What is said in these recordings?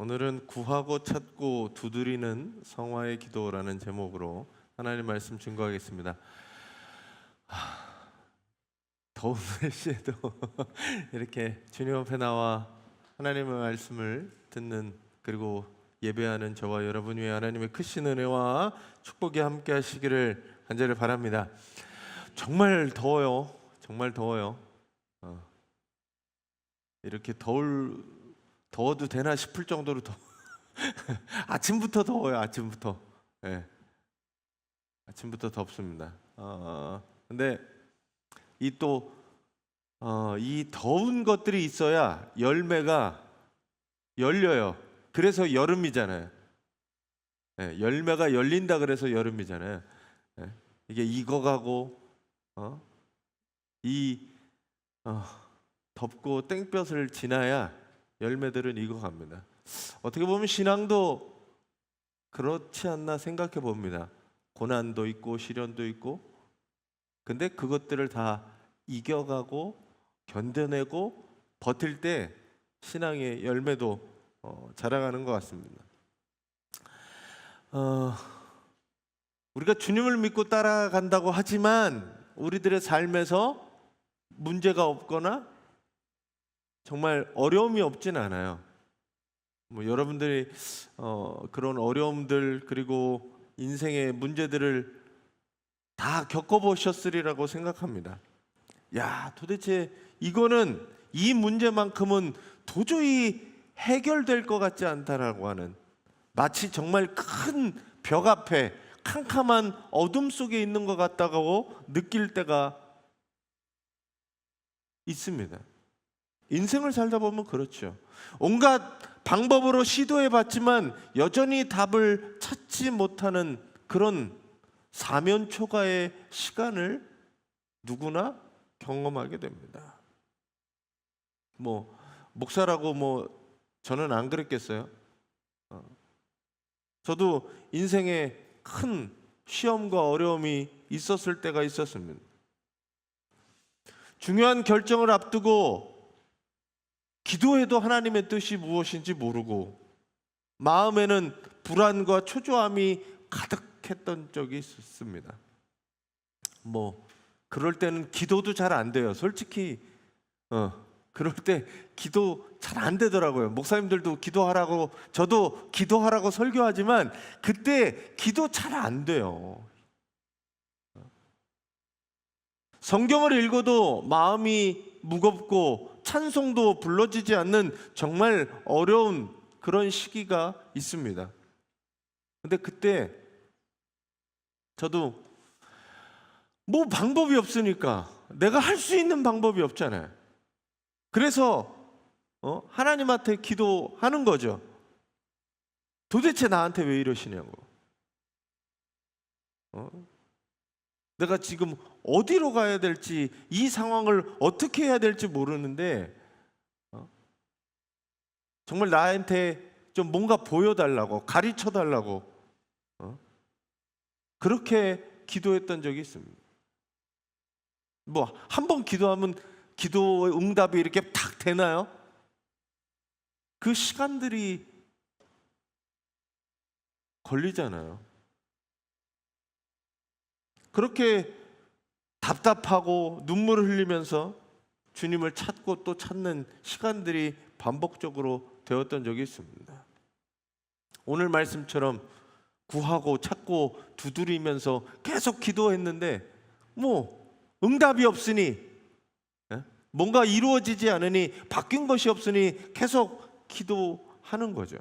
오늘은 구하고 찾고 두드리는 성화의 기도라는 제목으로 하나님 말씀 증거하겠습니다. 더운 날씨에도 이렇게 주님 앞에 나와 하나님의 말씀을 듣는 그리고 예배하는 저와 여러분 위에 하나님의 크신 은혜와 축복이 함께 하시기를 간절히 바랍니다. 정말 더워요. 정말 더워요. 이렇게 더워도 되나 싶을 정도로 아침부터 더워요. 아침부터. 네. 아침부터 덥습니다. 근데 이 더운 것들이 있어야 열매가 열려요. 그래서 여름이잖아요. 네. 열매가 열린다 그래서 여름이잖아요. 네. 이게 익어가고 덥고 땡볕을 지나야 열매들은 익어갑니다. 어떻게 보면 신앙도 그렇지 않나 생각해 봅니다. 고난도 있고 시련도 있고, 근데 그것들을 다 이겨가고 견뎌내고 버틸 때 신앙의 열매도 자라가는 것 같습니다. 우리가 주님을 믿고 따라간다고 하지만 우리들의 삶에서 문제가 없거나 정말 어려움이 없진 않아요. 여러분들이 그런 어려움들 그리고 인생의 문제들을 다 겪어보셨으리라고 생각합니다. 야, 도대체 이거는 이 문제만큼은 도저히 해결될 것 같지 않다라고 하는, 마치 정말 큰 벽 앞에 캄캄한 어둠 속에 있는 것 같다고 느낄 때가 있습니다. 인생을 살다 보면 그렇죠. 온갖 방법으로 시도해봤지만 여전히 답을 찾지 못하는 그런 사면초가의 시간을 누구나 경험하게 됩니다. 목사라고 저는 안 그랬겠어요. 저도 인생에 큰 시험과 어려움이 있었을 때가 있었습니다. 중요한 결정을 앞두고 기도해도 하나님의 뜻이 무엇인지 모르고 마음에는 불안과 초조함이 가득했던 적이 있었습니다. 그럴 때는 기도도 잘 안 돼요. 솔직히 그럴 때 기도 잘 안 되더라고요. 목사님들도 기도하라고, 저도 기도하라고 설교하지만 그때 기도 잘 안 돼요. 성경을 읽어도 마음이 무겁고 찬송도 불러지지 않는 정말 어려운 그런 시기가 있습니다. 근데 그때 저도 방법이 없으니까, 내가 할 수 있는 방법이 없잖아요. 그래서 하나님한테 기도하는 거죠. 도대체 나한테 왜 이러시냐고. 내가 지금 어디로 가야 될지, 이 상황을 어떻게 해야 될지 모르는데 정말 나한테 좀 뭔가 보여달라고, 가르쳐달라고 그렇게 기도했던 적이 있습니다. 한 번 기도하면 기도의 응답이 이렇게 탁 되나요? 그 시간들이 걸리잖아요. 그렇게 답답하고 눈물을 흘리면서 주님을 찾고 또 찾는 시간들이 반복적으로 되었던 적이 있습니다. 오늘 말씀처럼 구하고 찾고 두드리면서 계속 기도했는데 응답이 없으니, 뭔가 이루어지지 않으니, 바뀐 것이 없으니 계속 기도하는 거죠.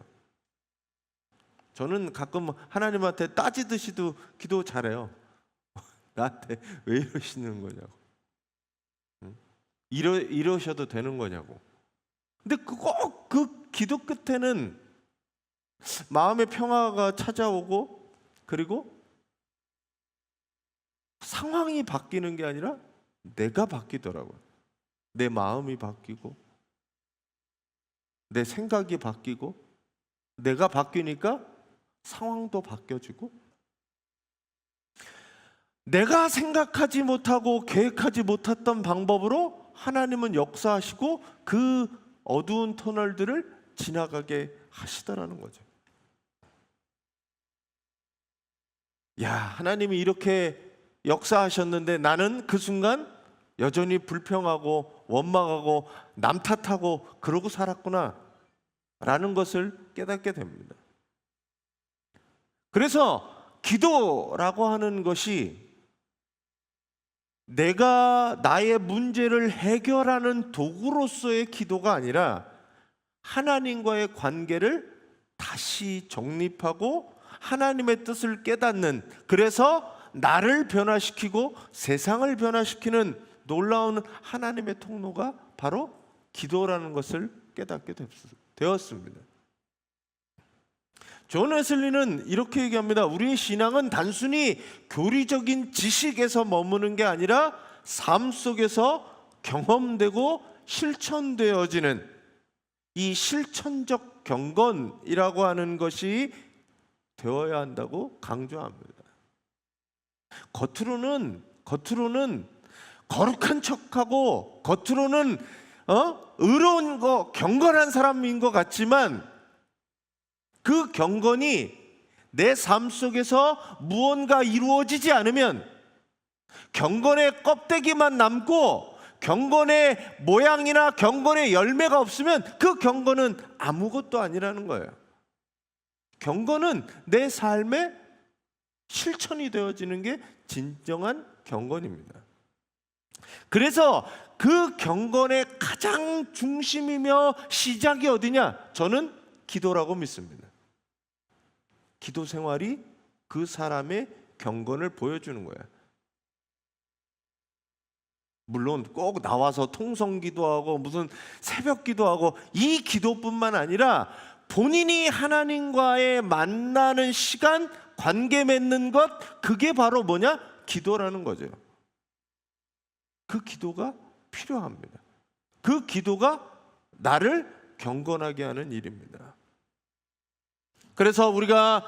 저는 가끔 하나님한테 따지듯이도 기도 잘해요. 나한테 왜 이러시는 거냐고, 이러셔도 되는 거냐고. 근데 꼭 그 기도 끝에는 마음의 평화가 찾아오고, 그리고 상황이 바뀌는 게 아니라 내가 바뀌더라고요. 내 마음이 바뀌고 내 생각이 바뀌고, 내가 바뀌니까 상황도 바뀌어지고, 내가 생각하지 못하고 계획하지 못했던 방법으로 하나님은 역사하시고 그 어두운 터널들을 지나가게 하시더라는 거죠. 야, 하나님이 이렇게 역사하셨는데 나는 그 순간 여전히 불평하고 원망하고 남 탓하고 그러고 살았구나 라는 것을 깨닫게 됩니다. 그래서 기도라고 하는 것이 내가 나의 문제를 해결하는 도구로서의 기도가 아니라 하나님과의 관계를 다시 정립하고 하나님의 뜻을 깨닫는, 그래서 나를 변화시키고 세상을 변화시키는 놀라운 하나님의 통로가 바로 기도라는 것을 깨닫게 되었습니다. 존 웨슬리는 이렇게 얘기합니다. 우리의 신앙은 단순히 교리적인 지식에서 머무는 게 아니라 삶 속에서 경험되고 실천되어지는 이 실천적 경건이라고 하는 것이 되어야 한다고 강조합니다. 겉으로는 거룩한 척하고 겉으로는 의로운 거, 경건한 사람인 것 같지만 그 경건이 내 삶 속에서 무언가 이루어지지 않으면, 경건의 껍데기만 남고 경건의 모양이나 경건의 열매가 없으면 그 경건은 아무것도 아니라는 거예요. 경건은 내 삶의 실천이 되어지는 게 진정한 경건입니다. 그래서 그 경건의 가장 중심이며 시작이 어디냐? 저는 기도라고 믿습니다. 기도 생활이 그 사람의 경건을 보여주는 거예요. 물론 꼭 나와서 통성 기도하고 무슨 새벽 기도하고 이 기도뿐만 아니라 본인이 하나님과의 만나는 시간, 관계 맺는 것, 그게 바로 뭐냐? 기도라는 거죠. 그 기도가 필요합니다. 그 기도가 나를 경건하게 하는 일입니다. 그래서 우리가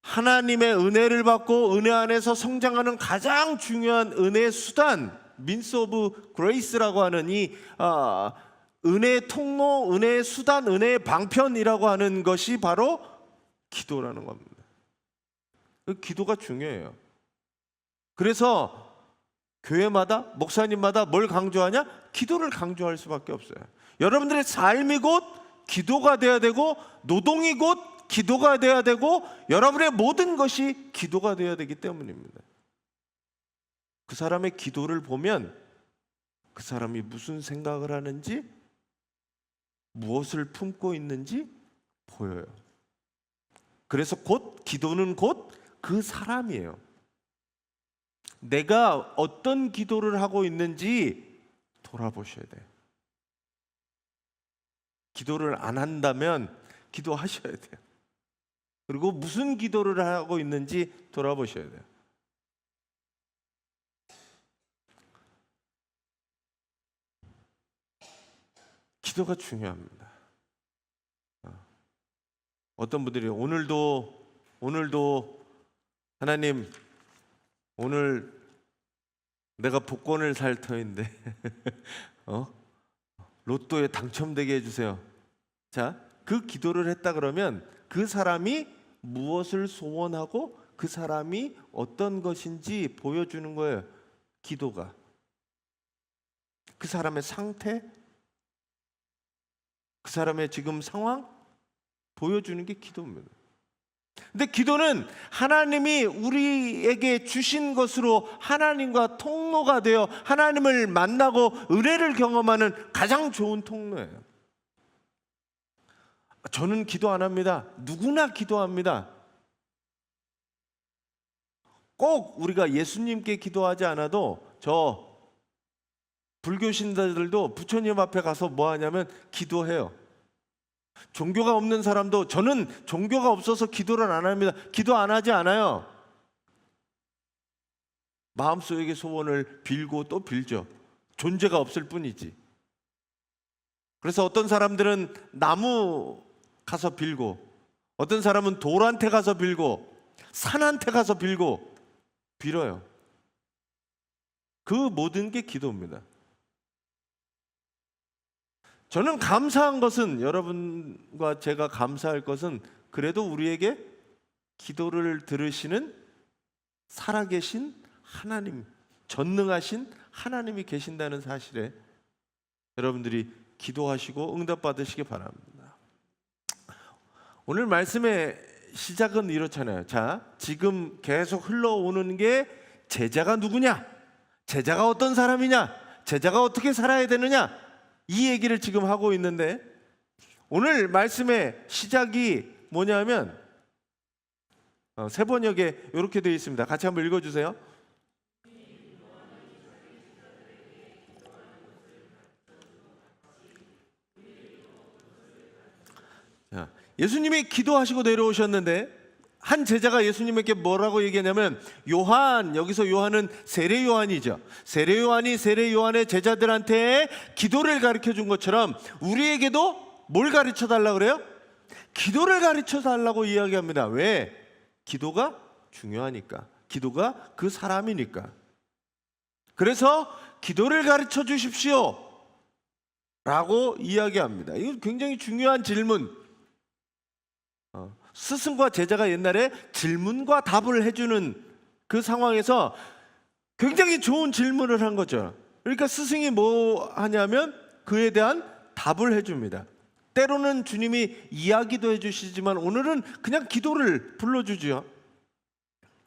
하나님의 은혜를 받고 은혜 안에서 성장하는 가장 중요한 은혜의 수단, 민스 오브 그레이스라고 하는 이 은혜의 통로, 은혜의 수단, 은혜의 방편이라고 하는 것이 바로 기도라는 겁니다. 그 기도가 중요해요. 그래서 교회마다, 목사님마다 뭘 강조하냐? 기도를 강조할 수밖에 없어요. 여러분들의 삶이 곧 기도가 돼야 되고, 노동이 곧 기도가 돼야 되고, 여러분의 모든 것이 기도가 돼야 되기 때문입니다. 그 사람의 기도를 보면 그 사람이 무슨 생각을 하는지, 무엇을 품고 있는지 보여요. 그래서 곧 기도는 곧 그 사람이에요. 내가 어떤 기도를 하고 있는지 돌아보셔야 돼요. 기도를 안 한다면 기도하셔야 돼요. 그리고 무슨 기도를 하고 있는지 돌아보셔야 돼요. 기도가 중요합니다. 어떤 분들이 오늘도 하나님, 오늘 내가 복권을 살 터인데 로또에 당첨되게 해주세요. 자, 그 기도를 했다 그러면 그 사람이 무엇을 소원하고 그 사람이 어떤 것인지 보여주는 거예요. 기도가. 그 사람의 상태, 그 사람의 지금 상황 보여주는 게 기도입니다. 근데 기도는 하나님이 우리에게 주신 것으로 하나님과 통로가 되어 하나님을 만나고 은혜를 경험하는 가장 좋은 통로예요. 저는 기도 안 합니다. 누구나 기도합니다. 꼭 우리가 예수님께 기도하지 않아도 저 불교 신자들도 부처님 앞에 가서 뭐 하냐면 기도해요. 종교가 없는 사람도, 저는 종교가 없어서 기도를 안 합니다. 기도 안 하지 않아요. 마음속의 소원을 빌고 또 빌죠. 존재가 없을 뿐이지. 그래서 어떤 사람들은 나무 가서 빌고, 어떤 사람은 돌한테 가서 빌고, 산한테 가서 빌고 빌어요. 그 모든 게 기도입니다. 저는 감사한 것은, 여러분과 제가 감사할 것은 그래도 우리에게 기도를 들으시는 살아계신 하나님, 전능하신 하나님이 계신다는 사실에 여러분들이 기도하시고 응답받으시기 바랍니다. 오늘 말씀의 시작은 이렇잖아요. 자, 지금 계속 흘러오는 게 제자가 누구냐? 제자가 어떤 사람이냐? 제자가 어떻게 살아야 되느냐? 이 얘기를 지금 하고 있는데, 오늘 말씀의 시작이 뭐냐면 세 번역에 이렇게 되어 있습니다. 같이 한번 읽어주세요. 자, 예수님이 기도하시고 내려오셨는데 한 제자가 예수님에게 뭐라고 얘기하냐면, 요한, 여기서 요한은 세례 요한이죠. 세례 요한이 세례 요한의 제자들한테 기도를 가르쳐 준 것처럼 우리에게도 뭘 가르쳐 달라고 그래요? 기도를 가르쳐 달라고 이야기합니다. 왜? 기도가 중요하니까. 기도가 그 사람이니까. 그래서 기도를 가르쳐 주십시오 라고 이야기합니다. 이거 굉장히 중요한 질문. 스승과 제자가 옛날에 질문과 답을 해주는 그 상황에서 굉장히 좋은 질문을 한 거죠. 그러니까 스승이 뭐 하냐면 그에 대한 답을 해줍니다. 때로는 주님이 이야기도 해주시지만 오늘은 그냥 기도를 불러주죠.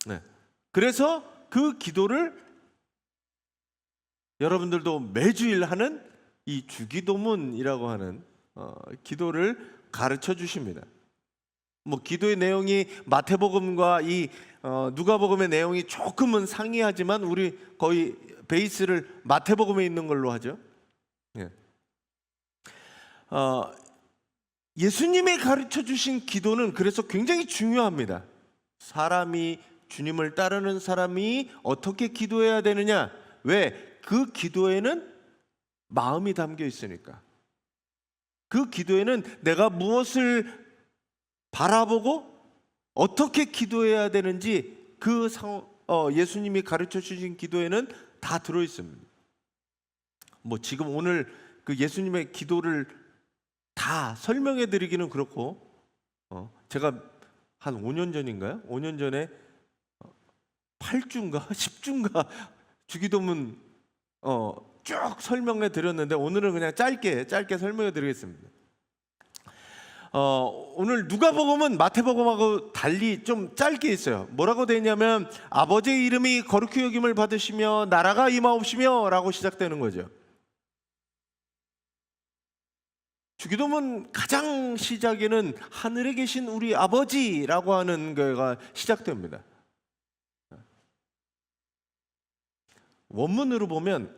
네. 그래서 그 기도를 여러분들도 매주일 하는 이 주기도문이라고 하는 기도를 가르쳐 주십니다. 뭐 기도의 내용이 마태복음과 이 누가복음의 내용이 조금은 상이하지만 우리 거의 베이스를 마태복음에 있는 걸로 하죠. 예. 예수님이 가르쳐 주신 기도는 그래서 굉장히 중요합니다. 사람이, 주님을 따르는 사람이 어떻게 기도해야 되느냐? 왜? 그 기도에는 마음이 담겨 있으니까. 그 기도에는 내가 무엇을 바라보고 어떻게 기도해야 되는지 예수님이 가르쳐 주신 기도에는 다 들어 있습니다. 뭐 지금 오늘 그 예수님의 기도를 다 설명해 드리기는 그렇고, 제가 한 5년 전인가요? 5년 전에 8주인가 10주인가 주기도문 쭉 설명해 드렸는데 오늘은 그냥 짧게 설명해 드리겠습니다. 오늘 누가복음은 마태복음하고 달리 좀 짧게 있어요. 뭐라고 되어 있냐면 아버지의 이름이 거룩히 여김을 받으시며 나라가 임하옵시며 라고 시작되는 거죠. 주기도문 가장 시작에는 하늘에 계신 우리 아버지라고 하는 거가 시작됩니다. 원문으로 보면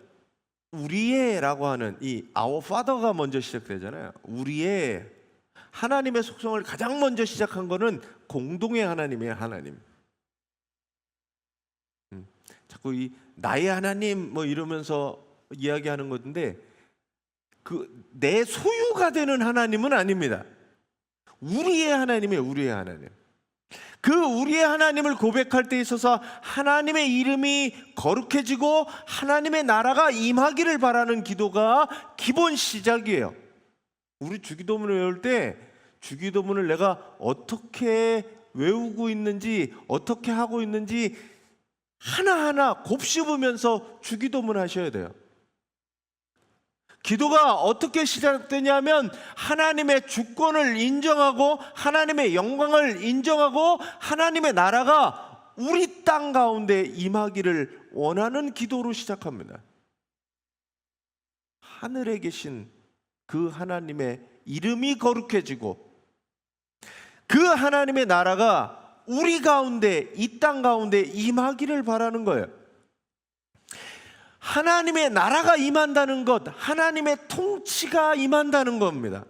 우리의라고 하는 이 Our Father가 먼저 시작되잖아요. 우리의, 하나님의 속성을 가장 먼저 시작한 거는 공동의 하나님이에요. 하나님. 자꾸 이 나의 하나님 뭐 이러면서 이야기하는 건데 그 내 소유가 되는 하나님은 아닙니다. 우리의 하나님이에요. 우리의 하나님. 그 우리의 하나님을 고백할 때 있어서 하나님의 이름이 거룩해지고 하나님의 나라가 임하기를 바라는 기도가 기본 시작이에요. 우리 주기도문을 외울 때 주기도문을 내가 어떻게 외우고 있는지, 어떻게 하고 있는지 하나하나 곱씹으면서 주기도문 하셔야 돼요. 기도가 어떻게 시작되냐면 하나님의 주권을 인정하고 하나님의 영광을 인정하고 하나님의 나라가 우리 땅 가운데 임하기를 원하는 기도로 시작합니다. 하늘에 계신 그 하나님의 이름이 거룩해지고 그 하나님의 나라가 우리 가운데, 이 땅 가운데 임하기를 바라는 거예요. 하나님의 나라가 임한다는 것, 하나님의 통치가 임한다는 겁니다.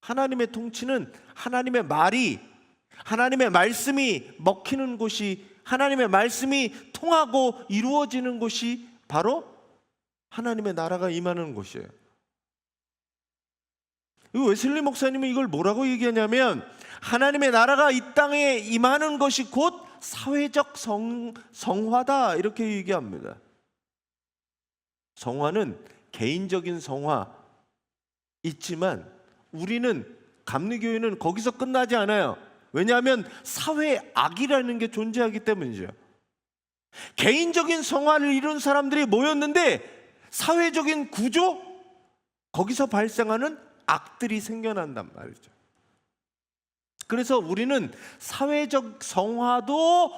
하나님의 통치는 하나님의 말이, 하나님의 말씀이 먹히는 곳이, 하나님의 말씀이 통하고 이루어지는 곳이 바로 하나님의 나라가 임하는 곳이에요. 웨슬리 목사님은 이걸 뭐라고 얘기하냐면 하나님의 나라가 이 땅에 임하는 것이 곧 사회적 성화다 이렇게 얘기합니다. 성화는 개인적인 성화, 있지만 우리는 감리교회는 거기서 끝나지 않아요. 왜냐하면 사회에 악이라는 게 존재하기 때문이죠. 개인적인 성화를 이룬 사람들이 모였는데 사회적인 구조, 거기서 발생하는 악들이 생겨난단 말이죠. 그래서 우리는 사회적 성화도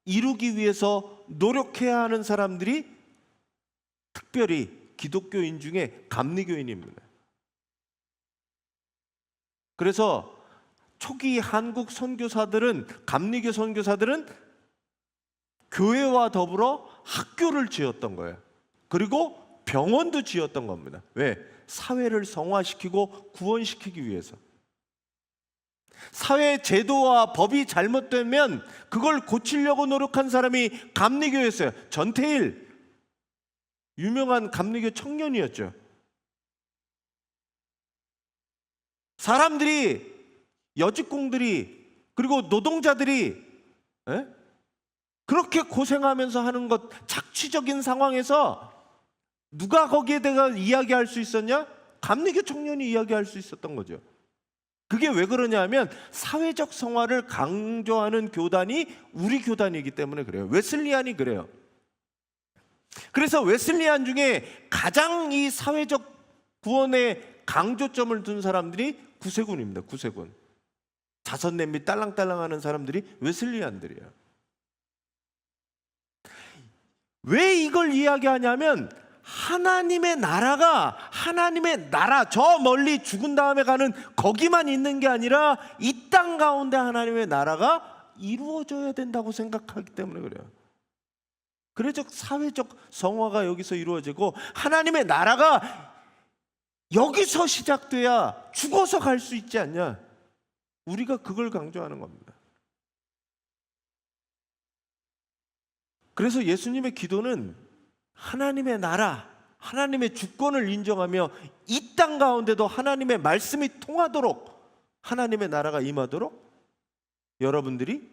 이루기 위해서 노력해야 하는 사람들이 특별히 기독교인 중에 감리교인입니다. 그래서 초기 한국 선교사들은, 감리교 선교사들은 교회와 더불어 학교를 지었던 거예요. 그리고 병원도 지었던 겁니다. 왜? 사회를 성화시키고 구원시키기 위해서. 사회 제도와 법이 잘못되면 그걸 고치려고 노력한 사람이 감리교였어요. 전태일, 유명한 감리교 청년이었죠. 사람들이, 여직공들이, 그리고 노동자들이 그렇게 고생하면서 하는 것, 착취적인 상황에서 누가 거기에 대해서 이야기할 수 있었냐? 감리교 청년이 이야기할 수 있었던 거죠. 그게 왜 그러냐면 사회적 성화를 강조하는 교단이 우리 교단이기 때문에 그래요. 웨슬리안이 그래요. 그래서 웨슬리안 중에 가장 이 사회적 구원에 강조점을 둔 사람들이 구세군입니다. 구세군. 자선 냄비 딸랑딸랑 하는 사람들이 웨슬리안들이에요. 왜 이걸 이야기하냐면 하나님의 나라가, 하나님의 나라, 저 멀리 죽은 다음에 가는 거기만 있는 게 아니라 이 땅 가운데 하나님의 나라가 이루어져야 된다고 생각하기 때문에 그래요. 그래서 사회적 성화가 여기서 이루어지고 하나님의 나라가 여기서 시작돼야 죽어서 갈 수 있지 않냐? 우리가 그걸 강조하는 겁니다. 그래서 예수님의 기도는 하나님의 나라, 하나님의 주권을 인정하며 이 땅 가운데도 하나님의 말씀이 통하도록, 하나님의 나라가 임하도록 여러분들이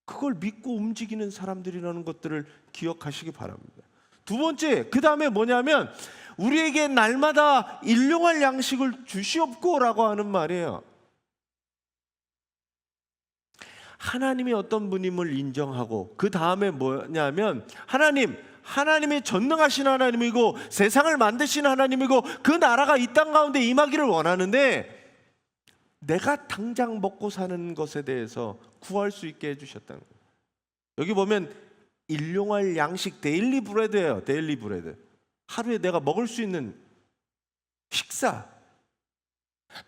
그걸 믿고 움직이는 사람들이라는 것들을 기억하시기 바랍니다. 두 번째, 그 다음에 뭐냐면 우리에게 날마다 일용할 양식을 주시옵고라고 하는 말이에요. 하나님이 어떤 분임을 인정하고 그 다음에 뭐냐면 하나님이 전능하신 하나님이고 세상을 만드신 하나님이고 그 나라가 이 땅 가운데 임하기를 원하는데 내가 당장 먹고 사는 것에 대해서 구할 수 있게 해주셨다는 거예요. 여기 보면 일용할 양식, 데일리 브레드예요. 데일리 브레드. 하루에 내가 먹을 수 있는 식사.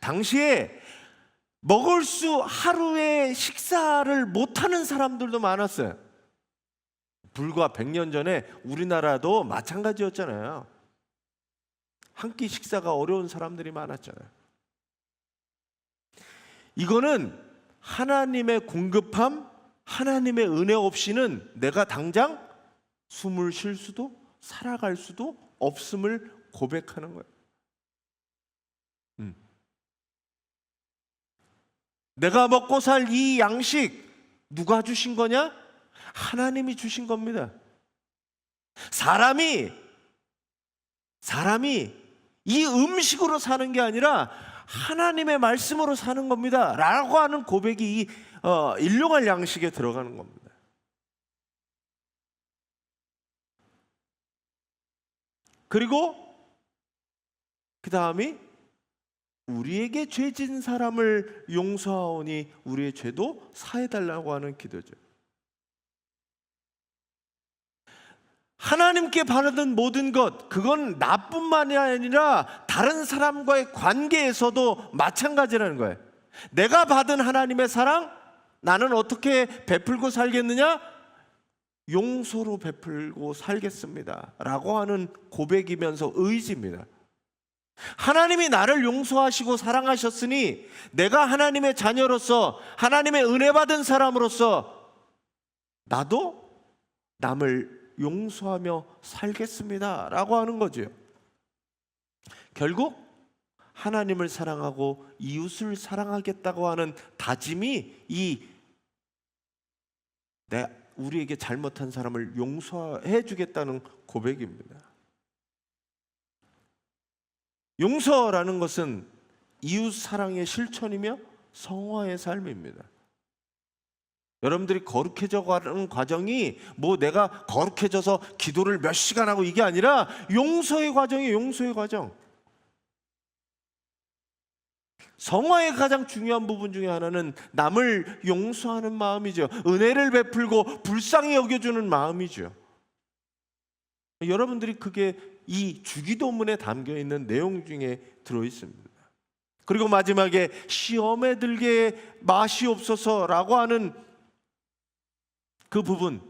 당시에 먹을 수 하루에 식사를 못하는 사람들도 많았어요. 불과 100년 전에 우리나라도 마찬가지였잖아요. 한 끼 식사가 어려운 사람들이 많았잖아요. 이거는 하나님의 공급함, 하나님의 은혜 없이는 내가 당장 숨을 쉴 수도 살아갈 수도 없음을 고백하는 거예요. 내가 먹고 살 이 양식 누가 주신 거냐? 하나님이 주신 겁니다. 사람이 이 음식으로 사는 게 아니라 하나님의 말씀으로 사는 겁니다 라고 하는 고백이 이 일용할 양식에 들어가는 겁니다. 그리고 그 다음이 우리에게 죄진 사람을 용서하오니 우리의 죄도 사해달라고 하는 기도죠. 하나님께 바라는 모든 것, 그건 나뿐만이 아니라 다른 사람과의 관계에서도 마찬가지라는 거예요. 내가 받은 하나님의 사랑, 나는 어떻게 베풀고 살겠느냐? 용서로 베풀고 살겠습니다 라고 하는 고백이면서 의지입니다. 하나님이 나를 용서하시고 사랑하셨으니 내가 하나님의 자녀로서, 하나님의 은혜 받은 사람으로서 나도 남을 용서하며 살겠습니다 라고 하는 거죠. 결국 하나님을 사랑하고 이웃을 사랑하겠다고 하는 다짐이 우리에게 잘못한 사람을 용서해 주겠다는 고백입니다. 용서라는 것은 이웃 사랑의 실천이며 성화의 삶입니다. 여러분들이 거룩해져 가는 과정이 뭐 내가 거룩해져서 기도를 몇 시간 하고 이게 아니라 용서의 과정이에요. 용서의 과정. 성화의 가장 중요한 부분 중에 하나는 남을 용서하는 마음이죠. 은혜를 베풀고 불쌍히 여겨주는 마음이죠. 여러분들이 그게 이 주기도문에 담겨 있는 내용 중에 들어 있습니다. 그리고 마지막에 시험에 들게 마시옵소서라고 하는 그 부분,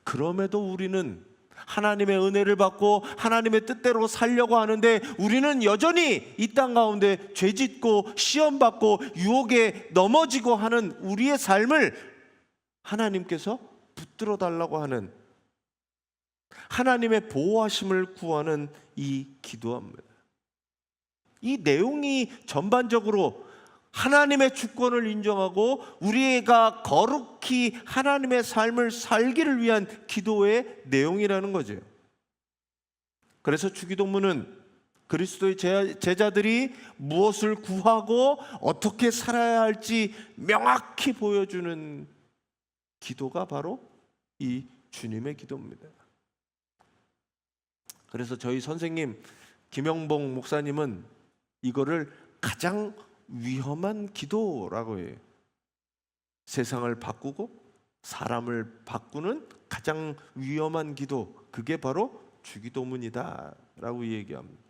그럼에도 우리는 하나님의 은혜를 받고 하나님의 뜻대로 살려고 하는데 우리는 여전히 이 땅 가운데 죄짓고 시험받고 유혹에 넘어지고 하는 우리의 삶을 하나님께서 붙들어 달라고 하는, 하나님의 보호하심을 구하는 이 기도합니다. 이 내용이 전반적으로 하나님의 주권을 인정하고 우리가 거룩히 하나님의 삶을 살기를 위한 기도의 내용이라는 거죠. 그래서 주기도문은 그리스도의 제자들이 무엇을 구하고 어떻게 살아야 할지 명확히 보여주는 기도가 바로 이 주님의 기도입니다. 그래서 저희 선생님 김영봉 목사님은 이거를 가장 위험한 기도라고 해요. 세상을 바꾸고 사람을 바꾸는 가장 위험한 기도, 그게 바로 주기도문이다 라고 얘기합니다.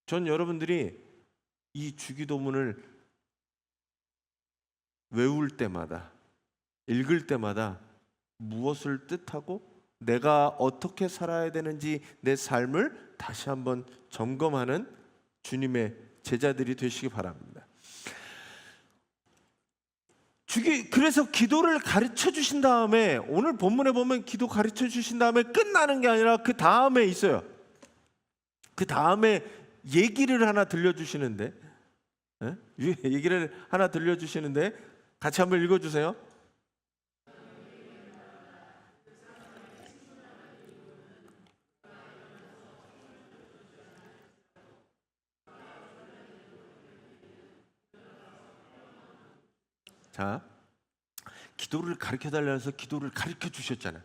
전 여러분들이 이 주기도문을 외울 때마다, 읽을 때마다 무엇을 뜻하고 내가 어떻게 살아야 되는지 내 삶을 다시 한번 점검하는 주님의 제자들이 되시기 바랍니다. 그래서 기도를 가르쳐 주신 다음에, 오늘 본문에 보면 기도 가르쳐 주신 다음에 끝나는 게 아니라 그 다음에 있어요. 그 다음에 얘기를 하나 들려주시는데, 얘기를 하나 들려주시는데 같이 한번 읽어주세요. 자, 기도를 가르쳐달라 해서 기도를 가르쳐 주셨잖아요.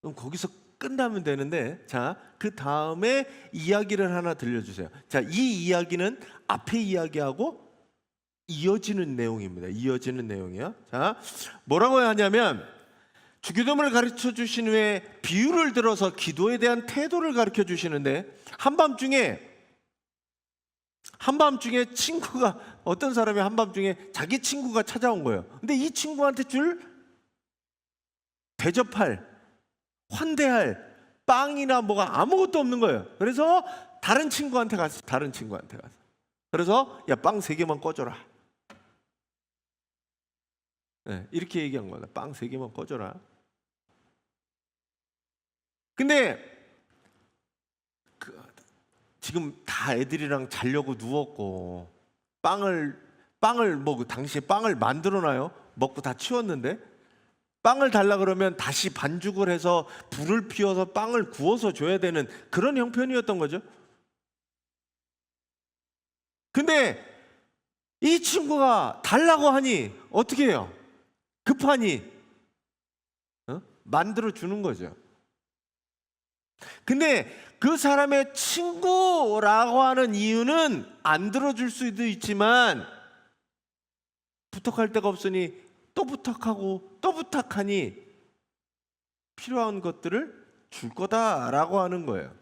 그럼 거기서 끝나면 되는데, 자, 그 다음에 이야기를 하나 들려주세요. 자, 이 이야기는 앞에 이야기하고 이어지는 내용입니다. 이어지는 내용이요. 자, 뭐라고 하냐면 주기도문을 가르쳐 주신 후에 비유를 들어서 기도에 대한 태도를 가르쳐 주시는데, 한밤중에 친구가, 어떤 사람이 한밤중에 자기 친구가 찾아온 거예요. 근데 이 친구한테 줄 대접할, 환대할 빵이나 뭐가 아무것도 없는 거예요. 그래서 다른 친구한테 가서 그래서 야, 빵 3개만 꺼줘라. 네, 이렇게 얘기한 거야. 빵 3개만 꺼줘라. 근데 지금 다 애들이랑 자려고 누웠고 빵을 뭐 당시에 빵을 만들어놔요. 먹고 다 치웠는데 빵을 달라 그러면 다시 반죽을 해서 불을 피워서 빵을 구워서 줘야 되는 그런 형편이었던 거죠. 근데 이 친구가 달라고 하니 어떻게 해요? 급하니 만들어 주는 거죠. 근데 그 사람의 친구라고 하는 이유는 안 들어줄 수도 있지만 부탁할 데가 없으니 또 부탁하고 또 부탁하니 필요한 것들을 줄 거다라고 하는 거예요.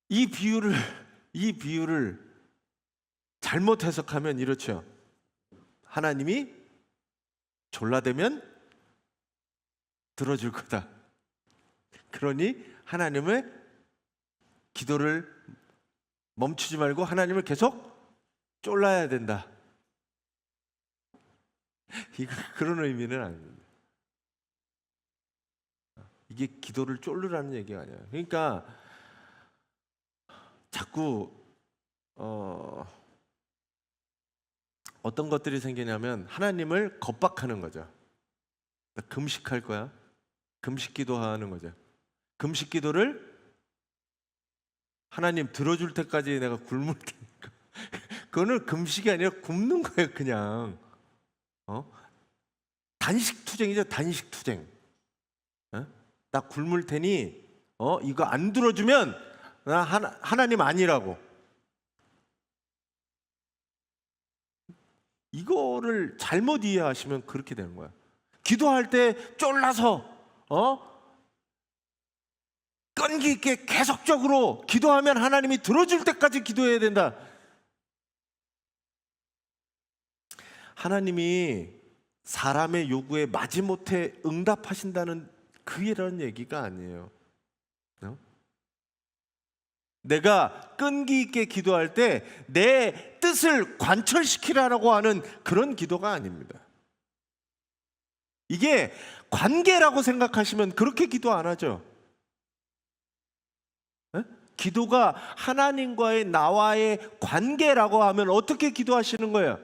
이 비유를 잘못 해석하면 이렇죠. 하나님이 졸라대면 들어줄 거다. 그러니 하나님의 기도를 멈추지 말고 하나님을 계속 쫄라야 된다. 그런 의미는 아닙니다. 이게 기도를 쫄르라는 얘기가 아니에요. 그러니까 자꾸 어떤 것들이 생기냐면 하나님을 겁박하는 거죠. 금식할 거야. 금식 기도하는 거죠. 금식 기도를 하나님 들어줄 때까지 내가 굶을 테니까. 그거는 금식이 아니라 굶는 거예요, 그냥. 단식 투쟁이죠, 단식 투쟁. 나 굶을 테니 이거 안 들어주면 나 하나님 아니라고. 이거를 잘못 이해하시면 그렇게 되는 거야. 기도할 때 쫄라서 끈기 있게 계속적으로 기도하면 하나님이 들어줄 때까지 기도해야 된다. 하나님이 사람의 요구에 마지못해 응답하신다는 그런 얘기가 아니에요. 내가 끈기 있게 기도할 때 내 뜻을 관철시키라고 하는 그런 기도가 아닙니다. 이게 관계라고 생각하시면 그렇게 기도 안 하죠. 기도가 하나님과의 나와의 관계라고 하면 어떻게 기도하시는 거예요?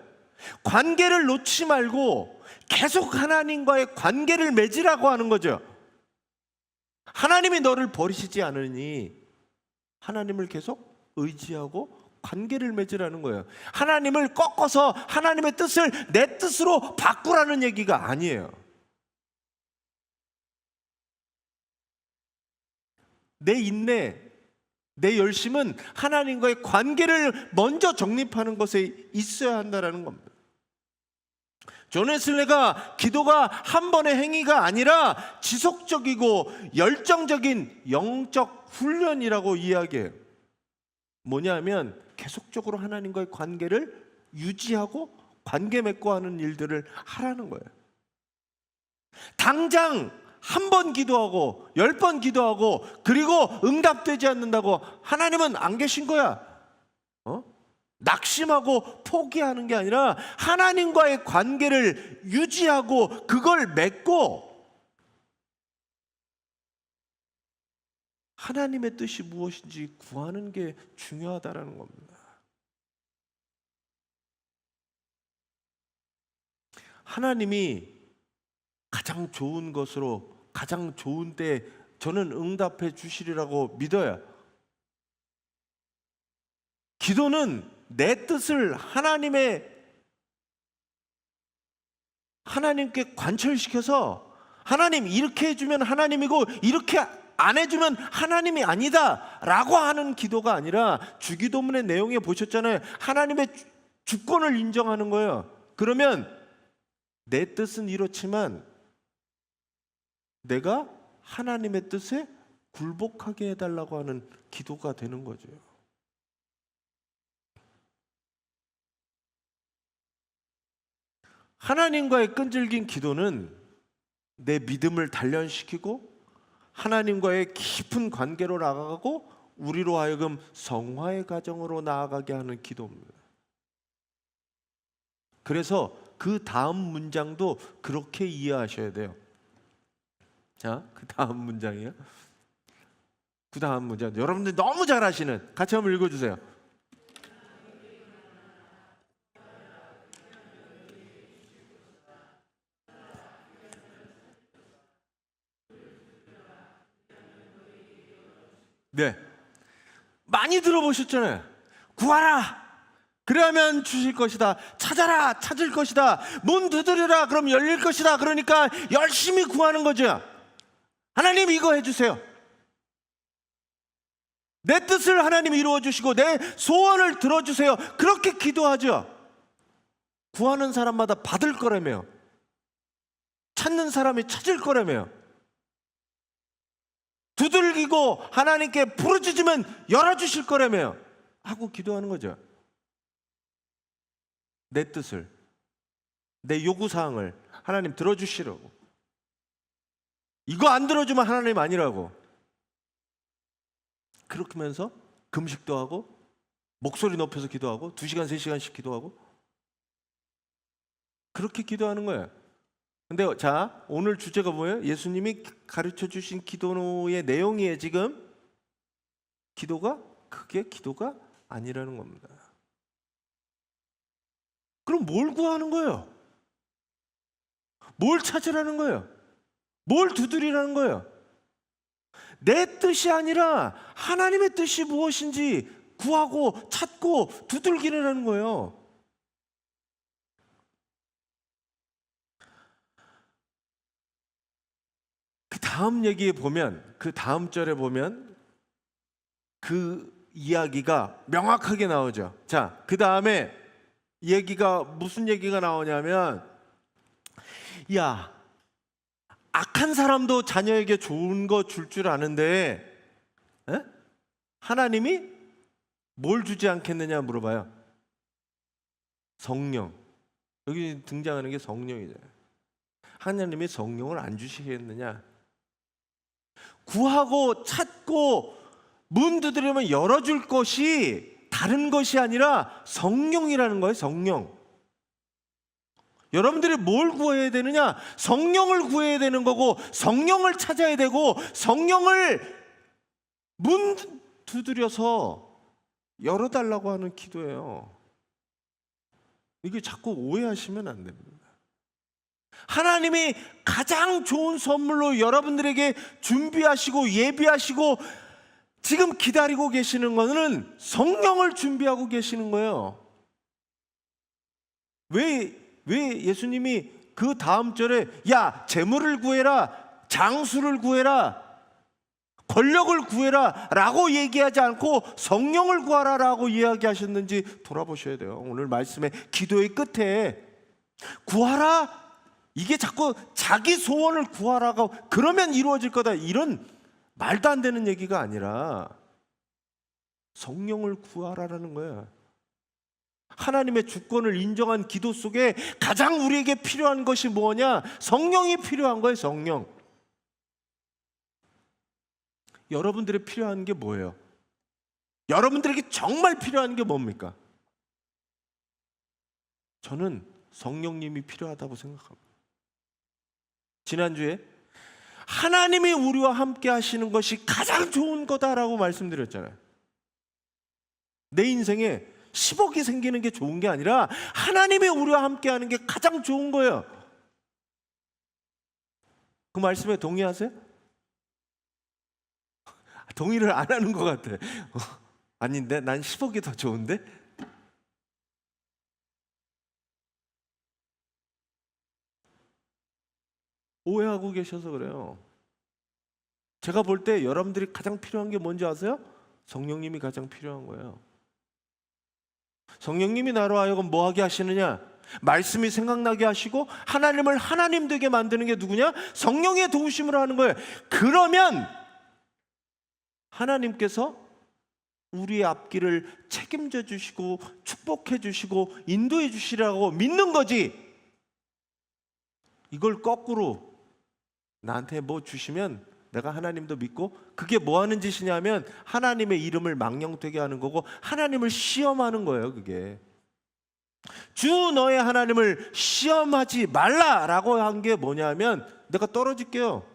관계를 놓지 말고 계속 하나님과의 관계를 맺으라고 하는 거죠. 하나님이 너를 버리시지 않으니 하나님을 계속 의지하고 관계를 맺으라는 거예요. 하나님을 꺾어서 하나님의 뜻을 내 뜻으로 바꾸라는 얘기가 아니에요. 내 인내, 내 열심은 하나님과의 관계를 먼저 정립하는 것에 있어야 한다는 겁니다. 존 웨슬리가 기도가 한 번의 행위가 아니라 지속적이고 열정적인 영적 훈련이라고 이야기해요. 뭐냐면 계속적으로 하나님과의 관계를 유지하고 관계 맺고 하는 일들을 하라는 거예요. 당장 한 번 기도하고 10번 기도하고 그리고 응답되지 않는다고 하나님은 안 계신 거야. 낙심하고 포기하는 게 아니라 하나님과의 관계를 유지하고 그걸 맺고 하나님의 뜻이 무엇인지 구하는 게 중요하다는 겁니다. 하나님이 가장 좋은 것으로 가장 좋은 때에 저는 응답해 주시리라고 믿어요. 기도는 내 뜻을 하나님께 관철시켜서 하나님 이렇게 해주면 하나님이고 이렇게 안 해주면 하나님이 아니다 라고 하는 기도가 아니라 주기도문의 내용에 보셨잖아요. 하나님의 주권을 인정하는 거예요. 그러면 내 뜻은 이렇지만 내가 하나님의 뜻에 굴복하게 해달라고 하는 기도가 되는 거죠. 하나님과의 끈질긴 기도는 내 믿음을 단련시키고 하나님과의 깊은 관계로 나아가고 우리로 하여금 성화의 과정으로 나아가게 하는 기도입니다. 그래서 그 다음 문장도 그렇게 이해하셔야 돼요. 자, 그 다음 문장이에요. 그 다음 문장 여러분들 너무 잘 아시는, 같이 한번 읽어주세요. 네, 많이 들어보셨잖아요. 구하라, 그러면 주실 것이다. 찾아라, 찾을 것이다. 문 두드려라, 그럼 열릴 것이다. 그러니까 열심히 구하는 거죠. 하나님 이거 해주세요. 내 뜻을 하나님 이루어주시고 내 소원을 들어주세요. 그렇게 기도하죠. 구하는 사람마다 받을 거라며요. 찾는 사람이 찾을 거라며요. 두들기고 하나님께 부르짖으면 열어주실 거라며요. 하고 기도하는 거죠. 내 뜻을, 내 요구사항을 하나님 들어주시라고. 이거 안 들어주면 하나님 아니라고. 그렇게 하면서 금식도 하고 목소리 높여서 기도하고 2시간 3시간씩 기도하고 그렇게 기도하는 거예요. 근데 자, 오늘 주제가 뭐예요? 예수님이 가르쳐 주신 기도의 내용이에요. 지금 기도가 그게 기도가 아니라는 겁니다. 그럼 뭘 구하는 거예요? 뭘 찾으라는 거예요? 뭘 두드리라는 거예요? 내 뜻이 아니라 하나님의 뜻이 무엇인지 구하고 찾고 두들기라는 거예요. 그 다음 얘기에 보면, 그 다음 절에 보면 그 이야기가 명확하게 나오죠. 자, 그 다음에 얘기가 무슨 얘기가 나오냐면, 야, 악한 사람도 자녀에게 좋은 거 줄 줄 아는데 에? 하나님이 뭘 주지 않겠느냐 물어봐요. 성령. 여기 등장하는 게 성령이잖아요. 하나님이 성령을 안 주시겠느냐? 구하고 찾고 문 두드리면 열어줄 것이 다른 것이 아니라 성령이라는 거예요. 성령. 여러분들이 뭘 구해야 되느냐? 성령을 구해야 되는 거고, 성령을 찾아야 되고, 성령을 문 두드려서 열어달라고 하는 기도예요. 이게 자꾸 오해하시면 안 됩니다. 하나님이 가장 좋은 선물로 여러분들에게 준비하시고 예비하시고 지금 기다리고 계시는 것은 성령을 준비하고 계시는 거예요. 왜 예수님이 그 다음 절에 야, 재물을 구해라, 장수를 구해라, 권력을 구해라 라고 얘기하지 않고 성령을 구하라 라고 이야기하셨는지 돌아보셔야 돼요. 오늘 말씀의 기도의 끝에 구하라, 이게 자꾸 자기 소원을 구하라고 그러면 이루어질 거다, 이런 말도 안 되는 얘기가 아니라 성령을 구하라라는 거예요. 하나님의 주권을 인정한 기도 속에 가장 우리에게 필요한 것이 뭐냐? 성령이 필요한 거예요. 성령. 여러분들이 필요한 게 뭐예요? 여러분들에게 정말 필요한 게 뭡니까? 저는 성령님이 필요하다고 생각합니다. 지난주에 하나님이 우리와 함께 하시는 것이 가장 좋은 거다라고 말씀드렸잖아요. 내 인생에 10억이 생기는 게 좋은 게 아니라 하나님이 우리와 함께 하는 게 가장 좋은 거예요. 그 말씀에 동의하세요? 동의를 안 하는 것 같아. 아닌데? 난 10억이 더 좋은데? 오해하고 계셔서 그래요. 제가 볼 때 여러분들이 가장 필요한 게 뭔지 아세요? 성령님이 가장 필요한 거예요. 성령님이 나로 하여금 뭐 하게 하시느냐? 말씀이 생각나게 하시고 하나님을 하나님 되게 만드는 게 누구냐? 성령의 도우심으로 하는 거예요. 그러면 하나님께서 우리의 앞길을 책임져 주시고 축복해 주시고 인도해 주시라고 믿는 거지. 이걸 거꾸로 나한테 뭐 주시면 내가 하나님도 믿고, 그게 뭐 하는 짓이냐면 하나님의 이름을 망령되게 하는 거고 하나님을 시험하는 거예요. 그게 주 너의 하나님을 시험하지 말라라고 한 게 뭐냐면 내가 떨어질게요.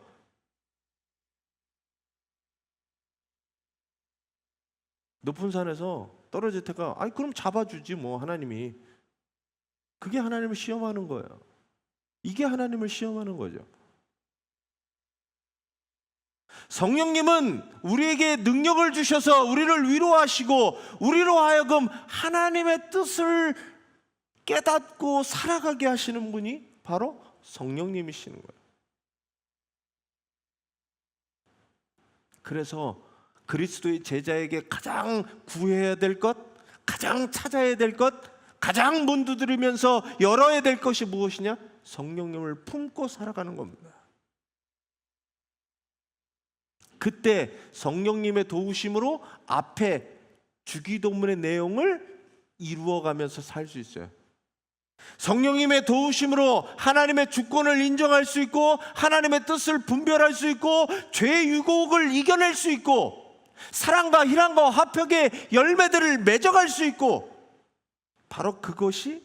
높은 산에서 떨어질 때가 아니 그럼 잡아주지 뭐 하나님이. 그게 하나님을 시험하는 거예요. 이게 하나님을 시험하는 거죠. 성령님은 우리에게 능력을 주셔서 우리를 위로하시고 우리로 하여금 하나님의 뜻을 깨닫고 살아가게 하시는 분이 바로 성령님이시는 거예요. 그래서 그리스도의 제자에게 가장 구해야 될 것, 가장 찾아야 될 것, 가장 문 두드리면서 열어야 될 것이 무엇이냐? 성령님을 품고 살아가는 겁니다. 그때 성령님의 도우심으로 앞에 주기도문의 내용을 이루어가면서 살 수 있어요. 성령님의 도우심으로 하나님의 주권을 인정할 수 있고 하나님의 뜻을 분별할 수 있고 죄의 유혹을 이겨낼 수 있고 사랑과 희랑과 화평의 열매들을 맺어갈 수 있고, 바로 그것이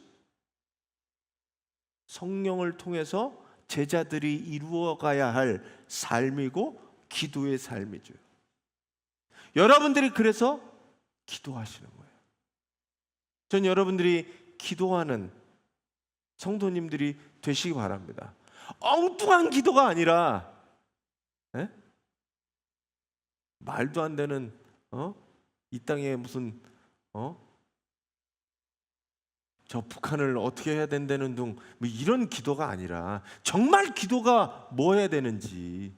성령을 통해서 제자들이 이루어가야 할 삶이고 기도의 삶이죠. 여러분들이 그래서 기도하시는 거예요. 전 여러분들이 기도하는 성도님들이 되시기 바랍니다. 엉뚱한 기도가 아니라, 에? 말도 안 되는, 이 땅에 무슨, 저 북한을 어떻게 해야 된다는 둥, 뭐 이런 기도가 아니라 정말 기도가 뭐 해야 되는지,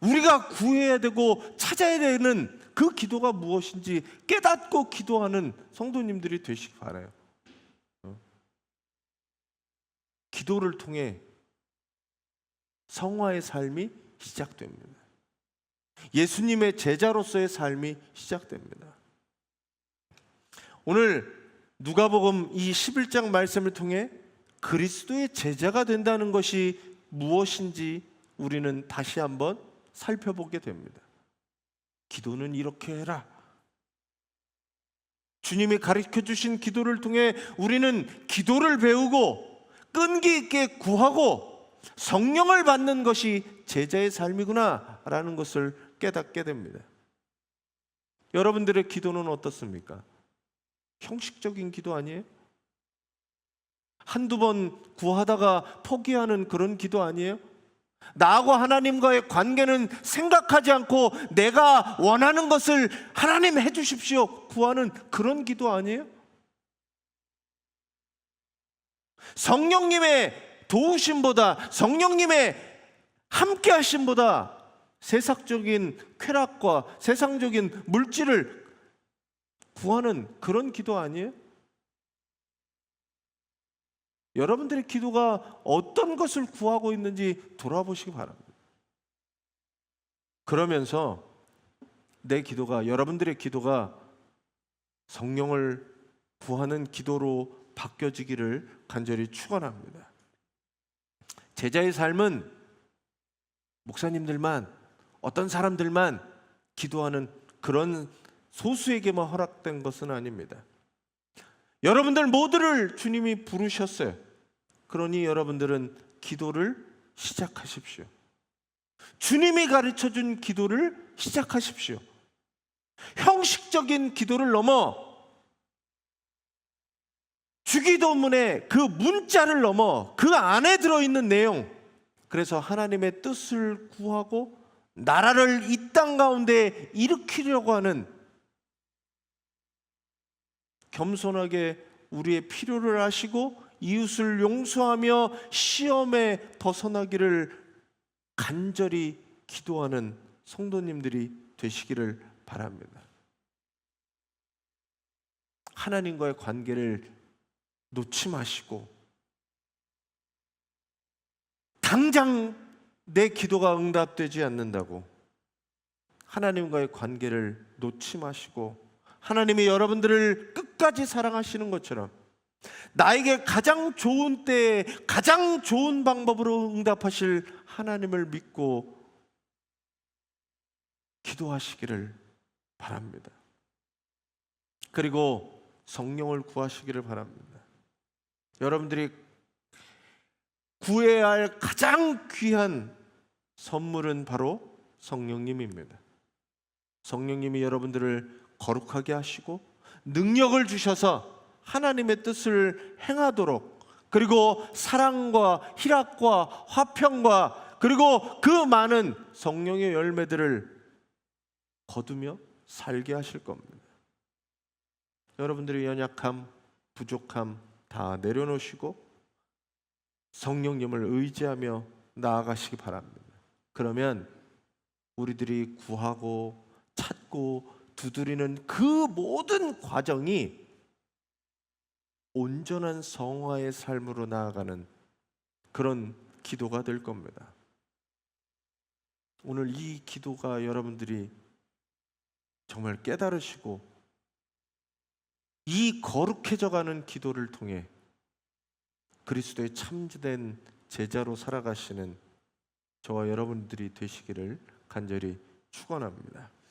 우리가 구해야 되고 찾아야 되는 그 기도가 무엇인지 깨닫고 기도하는 성도님들이 되시기 바라요. 기도를 통해 성화의 삶이 시작됩니다. 예수님의 제자로서의 삶이 시작됩니다. 오늘 누가복음 이 11장 말씀을 통해 그리스도의 제자가 된다는 것이 무엇인지 우리는 다시 한번 살펴보게 됩니다. 기도는 이렇게 해라. 주님이 가르쳐 주신 기도를 통해 우리는 기도를 배우고 끈기 있게 구하고 성령을 받는 것이 제자의 삶이구나 라는 것을 깨닫게 됩니다. 여러분들의 기도는 어떻습니까? 형식적인 기도 아니에요? 한두 번 구하다가 포기하는 그런 기도 아니에요? 나하고 하나님과의 관계는 생각하지 않고 내가 원하는 것을 하나님 해주십시오 구하는 그런 기도 아니에요? 성령님의 도우심보다, 성령님의 함께 하심보다 세상적인 쾌락과 세상적인 물질을 구하는 그런 기도 아니에요? 여러분들의 기도가 어떤 것을 구하고 있는지 돌아보시기 바랍니다. 그러면서 내 기도가, 여러분들의 기도가 성령을 구하는 기도로 바뀌어지기를 간절히 축원합니다. 제자의 삶은 목사님들만, 어떤 사람들만 기도하는 그런 소수에게만 허락된 것은 아닙니다. 여러분들 모두를 주님이 부르셨어요. 그러니 여러분들은 기도를 시작하십시오. 주님이 가르쳐준 기도를 시작하십시오. 형식적인 기도를 넘어 주기도문의 그 문자를 넘어 그 안에 들어있는 내용, 그래서 하나님의 뜻을 구하고 나라를 이 땅 가운데 일으키려고 하는, 겸손하게 우리의 필요를 아시고 이웃을 용서하며 시험에 벗어나기를 간절히 기도하는 성도님들이 되시기를 바랍니다. 하나님과의 관계를 놓지 마시고 당장 내 기도가 응답되지 않는다고 하나님과의 관계를 놓지 마시고 하나님이 여러분들을 끝까지 사랑하시는 것처럼 나에게 가장 좋은 때에 가장 좋은 방법으로 응답하실 하나님을 믿고 기도하시기를 바랍니다. 그리고 성령을 구하시기를 바랍니다. 여러분들이 구해야 할 가장 귀한 선물은 바로 성령님입니다. 성령님이 여러분들을 거룩하게 하시고 능력을 주셔서 하나님의 뜻을 행하도록, 그리고 사랑과 희락과 화평과 그리고 그 많은 성령의 열매들을 거두며 살게 하실 겁니다. 여러분들의 연약함, 부족함 다 내려놓으시고 성령님을 의지하며 나아가시기 바랍니다. 그러면 우리들이 구하고 찾고 두드리는 그 모든 과정이 온전한 성화의 삶으로 나아가는 그런 기도가 될 겁니다. 오늘 이 기도가 여러분들이 정말 깨달으시고 이 거룩해져가는 기도를 통해 그리스도의 참된 제자로 살아가시는 저와 여러분들이 되시기를 간절히 축원합니다.